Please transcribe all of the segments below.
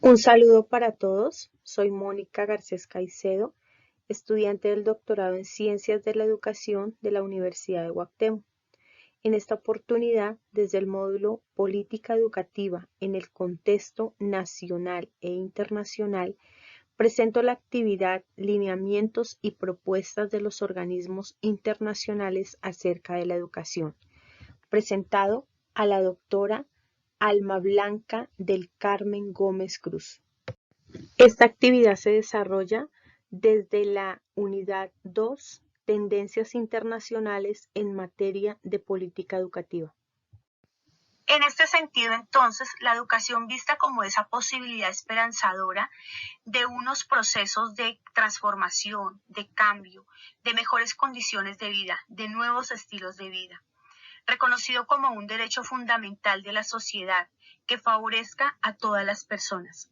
Un saludo para todos. Soy Mónica Garcés Caicedo, estudiante del doctorado en Ciencias de la Educación de la Universidad de Guatemala. En esta oportunidad, desde el módulo Política Educativa en el contexto nacional e internacional, presento la actividad Lineamientos y propuestas de los organismos internacionales acerca de la educación, presentado a la doctora Alma Blanca del Carmen Gómez Cruz. Esta actividad se desarrolla desde la Unidad 2, Tendencias Internacionales en materia de política educativa. En este sentido, entonces, la educación vista como esa posibilidad esperanzadora de unos procesos de transformación, de cambio, de mejores condiciones de vida, de nuevos estilos de vida, reconocido como un derecho fundamental de la sociedad que favorezca a todas las personas.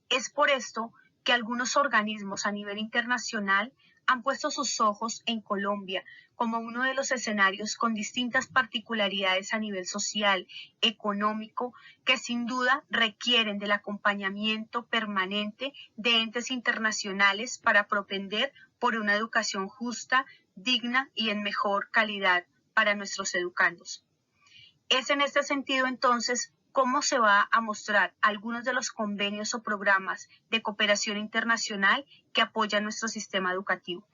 Es por esto que algunos organismos a nivel internacional han puesto sus ojos en Colombia como uno de los escenarios con distintas particularidades a nivel social, económico, que sin duda requieren del acompañamiento permanente de entes internacionales para propender por una educación justa, digna y en mejor calidad para nuestros educandos. Es en este sentido entonces cómo se va a mostrar algunos de los convenios o programas de cooperación internacional que apoyan nuestro sistema educativo.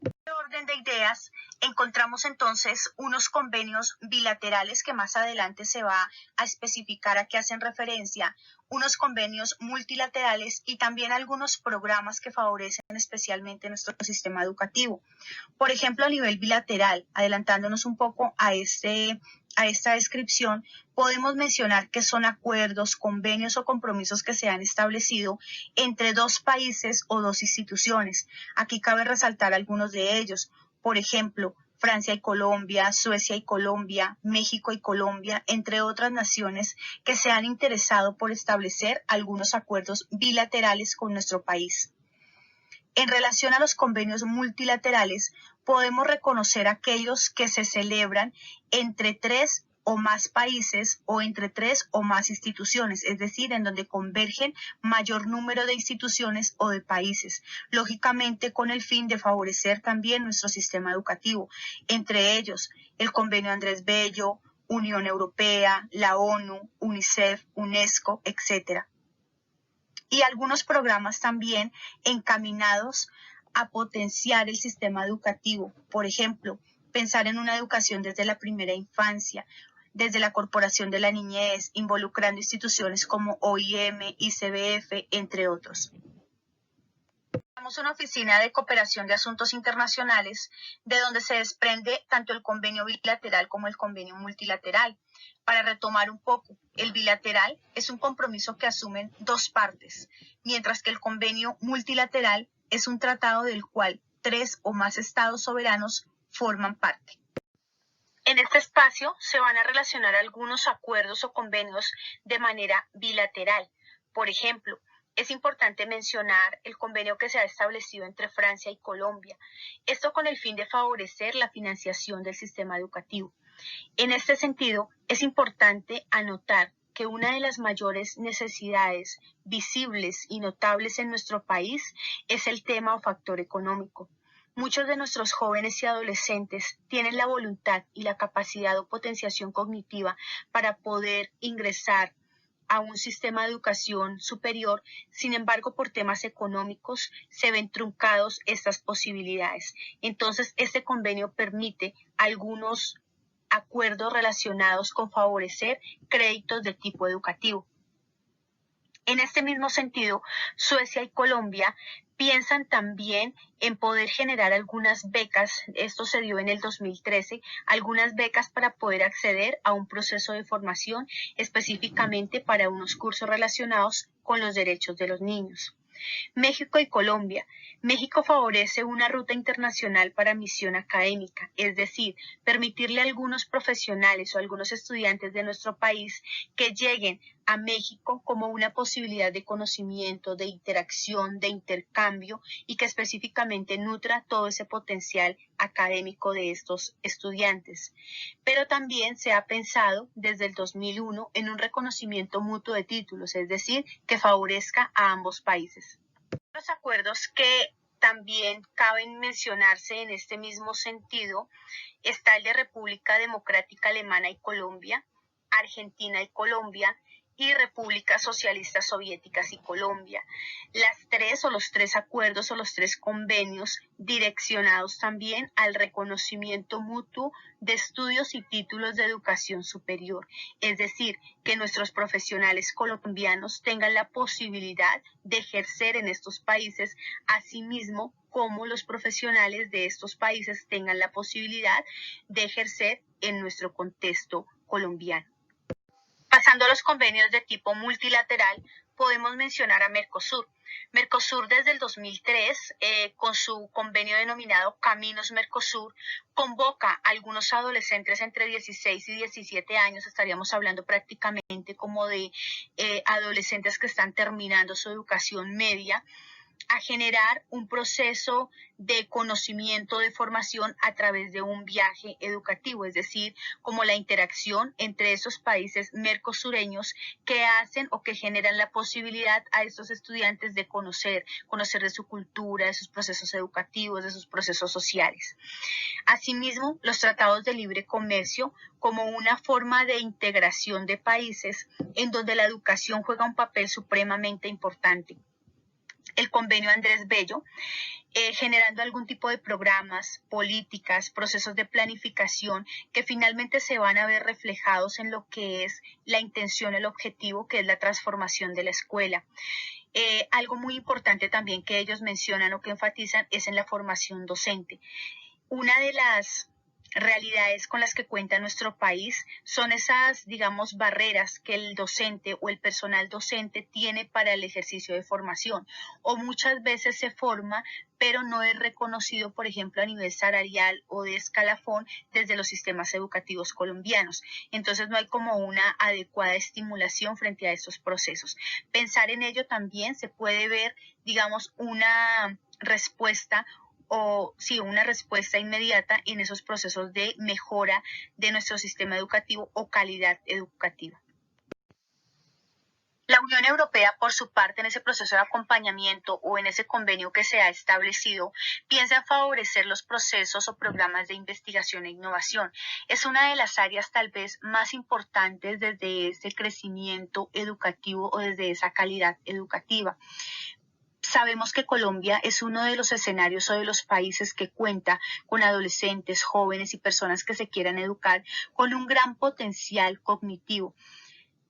En este orden de ideas, encontramos entonces unos convenios bilaterales que más adelante se va a especificar a qué hacen referencia, unos convenios multilaterales y también algunos programas que favorecen especialmente nuestro sistema educativo. Por ejemplo, a nivel bilateral, adelantándonos un poco a esta descripción, podemos mencionar que son acuerdos, convenios o compromisos que se han establecido entre dos países o dos instituciones. Aquí cabe resaltar algunos de ellos. Por ejemplo, Francia y Colombia, Suecia y Colombia, México y Colombia, entre otras naciones que se han interesado por establecer algunos acuerdos bilaterales con nuestro país. En relación a los convenios multilaterales, podemos reconocer aquellos que se celebran entre 3 o más países o entre 3 o más instituciones, es decir, en donde convergen mayor número de instituciones o de países, lógicamente con el fin de favorecer también nuestro sistema educativo, entre ellos el Convenio Andrés Bello, Unión Europea, la ONU, UNICEF, UNESCO, etc. Y algunos programas también encaminados a potenciar el sistema educativo. Por ejemplo, pensar en una educación desde la primera infancia, desde la Corporación de la Niñez, involucrando instituciones como OIM, ICBF, entre otros. Tenemos una oficina de cooperación de asuntos internacionales, de donde se desprende tanto el convenio bilateral como el convenio multilateral. Para retomar un poco, el bilateral es un compromiso que asumen dos partes, mientras que el convenio multilateral es un tratado del cual 3 o más estados soberanos forman parte. En este espacio se van a relacionar algunos acuerdos o convenios de manera bilateral. Por ejemplo, es importante mencionar el convenio que se ha establecido entre Francia y Colombia, esto con el fin de favorecer la financiación del sistema educativo. En este sentido, es importante anotar que una de las mayores necesidades visibles y notables en nuestro país es el tema o factor económico. Muchos de nuestros jóvenes y adolescentes tienen la voluntad y la capacidad o potenciación cognitiva para poder ingresar a un sistema de educación superior, sin embargo, por temas económicos se ven truncados estas posibilidades. Entonces, este convenio permite algunos acuerdos relacionados con favorecer créditos de tipo educativo. En este mismo sentido, Suecia y Colombia piensan también en poder generar algunas becas, esto se dio en el 2013, algunas becas para poder acceder a un proceso de formación específicamente para unos cursos relacionados con los derechos de los niños. México y Colombia. México favorece una ruta internacional para misión académica, es decir, permitirle a algunos profesionales o a algunos estudiantes de nuestro país que lleguen a México como una posibilidad de conocimiento, de interacción, de intercambio y que específicamente nutra todo ese potencial académico de estos estudiantes. Pero también se ha pensado desde el 2001 en un reconocimiento mutuo de títulos, es decir, que favorezca a ambos países. Los acuerdos que también caben mencionarse en este mismo sentido está el de República Democrática Alemana y Colombia, Argentina y Colombia, y Repúblicas Socialistas Soviéticas y Colombia. Los tres acuerdos o los tres convenios direccionados también al reconocimiento mutuo de estudios y títulos de educación superior, es decir, que nuestros profesionales colombianos tengan la posibilidad de ejercer en estos países, asimismo como los profesionales de estos países tengan la posibilidad de ejercer en nuestro contexto colombiano. Pasando a los convenios de tipo multilateral, podemos mencionar a Mercosur. Mercosur desde el 2003, con su convenio denominado Caminos Mercosur, convoca a algunos adolescentes entre 16 y 17 años, estaríamos hablando prácticamente como de adolescentes que están terminando su educación media, a generar un proceso de conocimiento, de formación a través de un viaje educativo, es decir, como la interacción entre esos países mercosureños que hacen o que generan la posibilidad a estos estudiantes de conocer de su cultura, de sus procesos educativos, de sus procesos sociales. Asimismo, los tratados de libre comercio como una forma de integración de países en donde la educación juega un papel supremamente importante. El convenio Andrés Bello, generando algún tipo de programas, políticas, procesos de planificación que finalmente se van a ver reflejados en lo que es la intención, el objetivo, que es la transformación de la escuela. Algo muy importante también que ellos mencionan o que enfatizan es en la formación docente. Una de las realidades con las que cuenta nuestro país son esas, digamos, barreras que el docente o el personal docente tiene para el ejercicio de formación, o muchas veces se forma pero no es reconocido, por ejemplo, a nivel salarial o de escalafón desde los sistemas educativos colombianos. Entonces no hay como una adecuada estimulación frente a estos procesos. Pensar en ello también se puede ver, digamos, una respuesta una respuesta inmediata en esos procesos de mejora de nuestro sistema educativo o calidad educativa. La Unión Europea, por su parte, en ese proceso de acompañamiento o en ese convenio que se ha establecido, piensa en favorecer los procesos o programas de investigación e innovación. Es una de las áreas tal vez más importantes desde ese crecimiento educativo o desde esa calidad educativa. Sabemos que Colombia es uno de los escenarios o de los países que cuenta con adolescentes, jóvenes y personas que se quieran educar con un gran potencial cognitivo.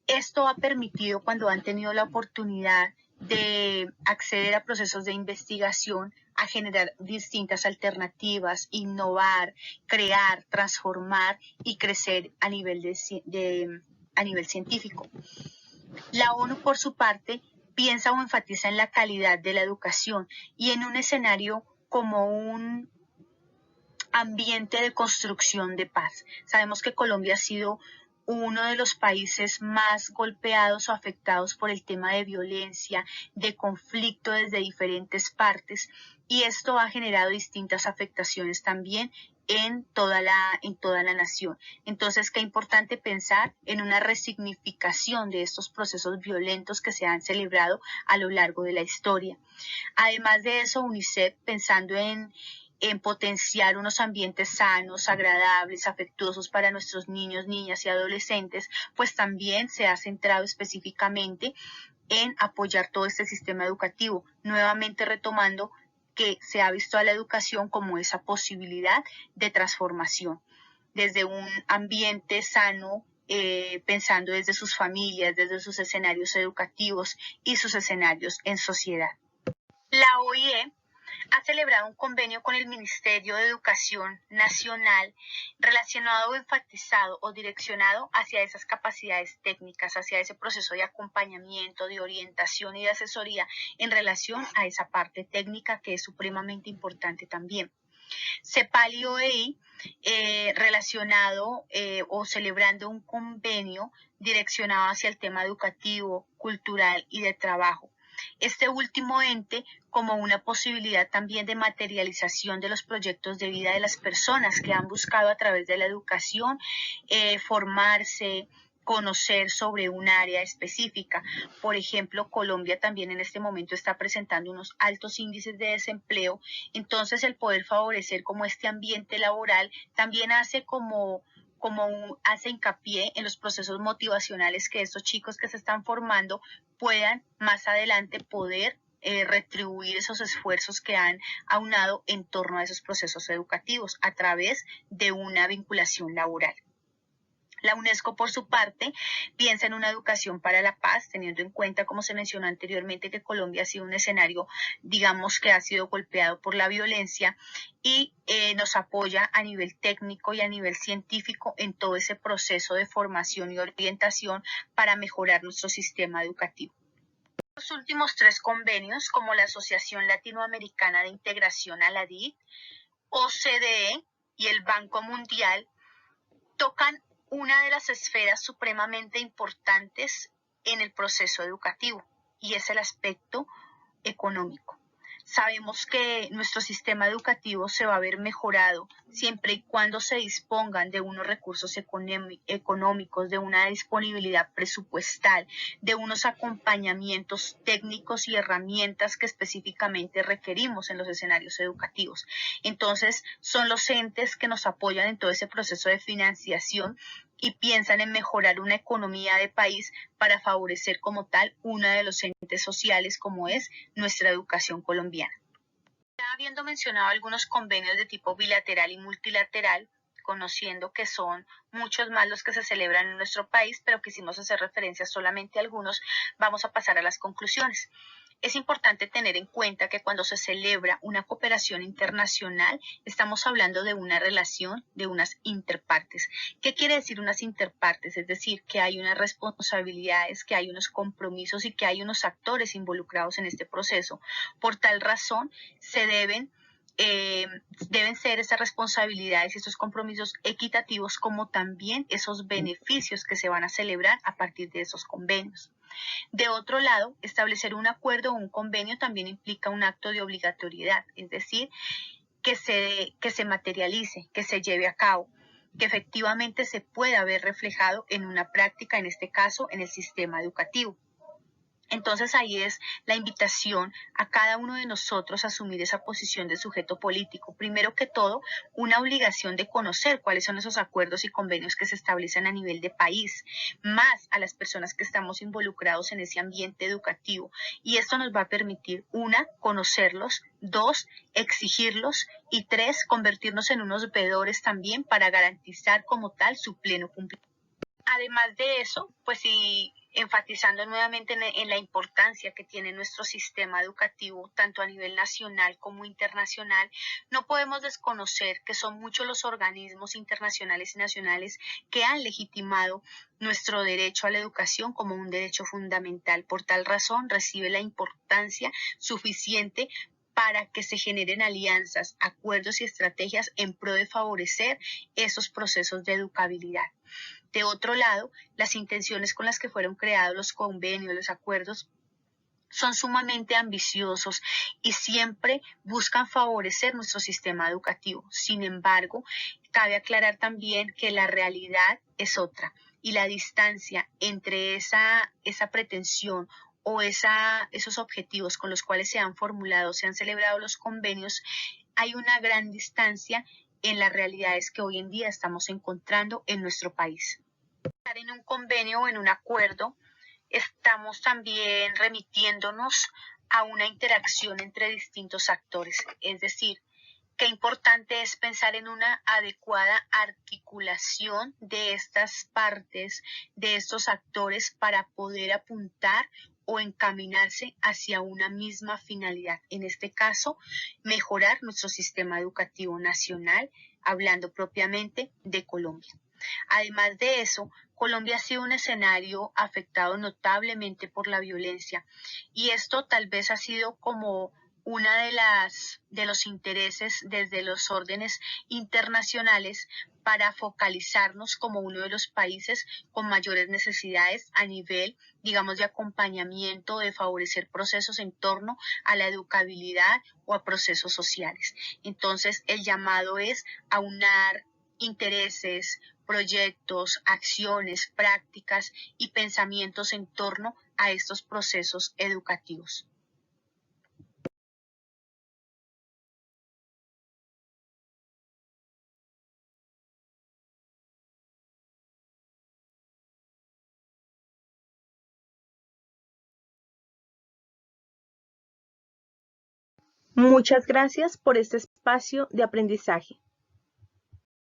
Esto ha permitido, cuando han tenido la oportunidad de acceder a procesos de investigación, a generar distintas alternativas, innovar, crear, transformar y crecer a nivel científico. La ONU, por su parte, piensa o enfatiza en la calidad de la educación y en un escenario como un ambiente de construcción de paz. Sabemos que Colombia ha sido uno de los países más golpeados o afectados por el tema de violencia, de conflicto desde diferentes partes, y esto ha generado distintas afectaciones también en toda la nación. Entonces, qué importante pensar en una resignificación de estos procesos violentos que se han celebrado a lo largo de la historia. Además de eso, UNICEF, pensando en potenciar unos ambientes sanos, agradables, afectuosos para nuestros niños, niñas y adolescentes, pues también se ha centrado específicamente en apoyar todo este sistema educativo, nuevamente retomando que se ha visto a la educación como esa posibilidad de transformación, desde un ambiente sano, pensando desde sus familias, desde sus escenarios educativos y sus escenarios en sociedad. La OIE ha celebrado un convenio con el Ministerio de Educación Nacional relacionado o enfatizado o direccionado hacia esas capacidades técnicas, hacia ese proceso de acompañamiento, de orientación y de asesoría en relación a esa parte técnica que es supremamente importante también. CEPAL y OEI relacionado o celebrando un convenio direccionado hacia el tema educativo, cultural y de trabajo. Este último ente como una posibilidad también de materialización de los proyectos de vida de las personas que han buscado a través de la educación formarse, conocer sobre un área específica. Por ejemplo, Colombia también en este momento está presentando unos altos índices de desempleo, entonces el poder favorecer como este ambiente laboral también hace hace hincapié en los procesos motivacionales que estos chicos que se están formando puedan más adelante poder retribuir esos esfuerzos que han aunado en torno a esos procesos educativos a través de una vinculación laboral. La UNESCO, por su parte, piensa en una educación para la paz, teniendo en cuenta, como se mencionó anteriormente, que Colombia ha sido un escenario, digamos, que ha sido golpeado por la violencia y nos apoya a nivel técnico y a nivel científico en todo ese proceso de formación y orientación para mejorar nuestro sistema educativo. Los últimos 3 convenios, como la Asociación Latinoamericana de Integración a la DIC, OCDE y el Banco Mundial, tocan una de las esferas supremamente importantes en el proceso educativo y es el aspecto económico. Sabemos que nuestro sistema educativo se va a ver mejorado siempre y cuando se dispongan de unos recursos económicos, de una disponibilidad presupuestal, de unos acompañamientos técnicos y herramientas que específicamente requerimos en los escenarios educativos. Entonces, son los entes que nos apoyan en todo ese proceso de financiación y piensan en mejorar una economía de país para favorecer como tal uno de los entes sociales como es nuestra educación colombiana. Ya habiendo mencionado algunos convenios de tipo bilateral y multilateral, conociendo que son muchos más los que se celebran en nuestro país, pero quisimos hacer referencia solamente a algunos, vamos a pasar a las conclusiones. Es importante tener en cuenta que cuando se celebra una cooperación internacional, estamos hablando de una relación de unas interpartes. ¿Qué quiere decir unas interpartes? Es decir, que hay unas responsabilidades, que hay unos compromisos y que hay unos actores involucrados en este proceso. Por tal razón, deben ser esas responsabilidades y estos compromisos equitativos como también esos beneficios que se van a celebrar a partir de esos convenios. De otro lado, establecer un acuerdo o un convenio también implica un acto de obligatoriedad, es decir, que se materialice, que se lleve a cabo, que efectivamente se pueda ver reflejado en una práctica, en este caso, en el sistema educativo. Entonces ahí es la invitación a cada uno de nosotros a asumir esa posición de sujeto político. Primero que todo, una obligación de conocer cuáles son esos acuerdos y convenios que se establecen a nivel de país, más a las personas que estamos involucrados en ese ambiente educativo. Y esto nos va a permitir, 1, conocerlos, 2, exigirlos y 3, convertirnos en unos veedores también para garantizar como tal su pleno cumplimiento. Además de eso, pues sí, enfatizando nuevamente en la importancia que tiene nuestro sistema educativo, tanto a nivel nacional como internacional, no podemos desconocer que son muchos los organismos internacionales y nacionales que han legitimado nuestro derecho a la educación como un derecho fundamental. Por tal razón, recibe la importancia suficiente para que se generen alianzas, acuerdos y estrategias en pro de favorecer esos procesos de educabilidad. De otro lado, las intenciones con las que fueron creados los convenios, los acuerdos, son sumamente ambiciosos y siempre buscan favorecer nuestro sistema educativo. Sin embargo, cabe aclarar también que la realidad es otra y la distancia entre esa pretensión o esos objetivos con los cuales se han formulado, se han celebrado los convenios, hay una gran distancia en las realidades que hoy en día estamos encontrando en nuestro país. En un convenio o en un acuerdo, estamos también remitiéndonos a una interacción entre distintos actores, es decir, qué importante es pensar en una adecuada articulación de estas partes, de estos actores para poder apuntar o encaminarse hacia una misma finalidad. En este caso, mejorar nuestro sistema educativo nacional, hablando propiamente de Colombia. Además de eso, Colombia ha sido un escenario afectado notablemente por la violencia y esto tal vez ha sido como una de los intereses desde los órdenes internacionales para focalizarnos como uno de los países con mayores necesidades a nivel, digamos, de acompañamiento, de favorecer procesos en torno a la educabilidad o a procesos sociales. Entonces, el llamado es aunar intereses, proyectos, acciones, prácticas y pensamientos en torno a estos procesos educativos. Muchas gracias por este espacio de aprendizaje.